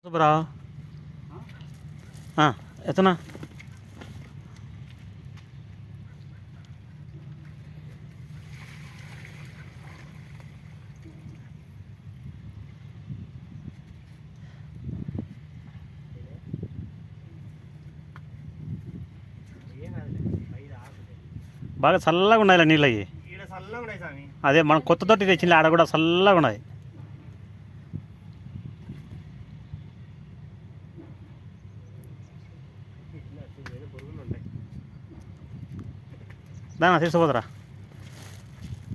సూపరా ఎత్తనా బాగా చల్లగా ఉన్నాయి నీళ్ళు అవి. అదే మనం కొత్త తోటి తెచ్చింది ఆడ కూడా చల్లగా ఉన్నాయి. దానా తీసుకోపోదరా,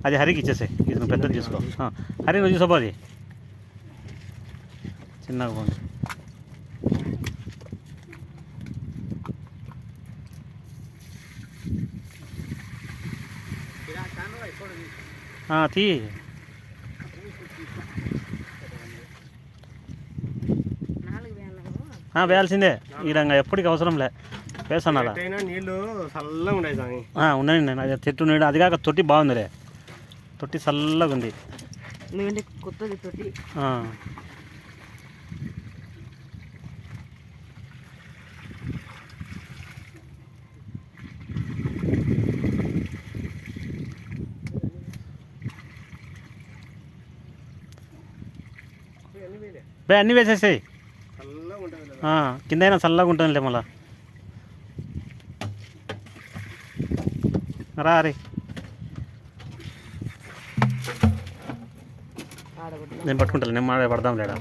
అది హరికి ఇచ్చేసే, ఇది నువ్వు పెద్దది తీసుకో. హరి నువ్వు తీసుకోపో, అది చిన్నగా పోండి. తీ వేయాల్సిందే ఈ రంగా ఎప్పటికి అవసరంలే వేసాను అలా నీళ్ళు చల్లగా ఉన్నాయి. ఉన్నాయండి, అది చెట్టు నీళ్ళు, అది కాక తొట్టి బాగుందిలే, తొట్టి చల్లగా ఉంది. కొత్తది తొట్టి అన్నీ వేసేసాయి, కింద అయినా చల్లగా ఉంటుందిలే. మళ్ళా రా రే, నేను పట్టుకుంటాను, నేను పడదాం లేడా.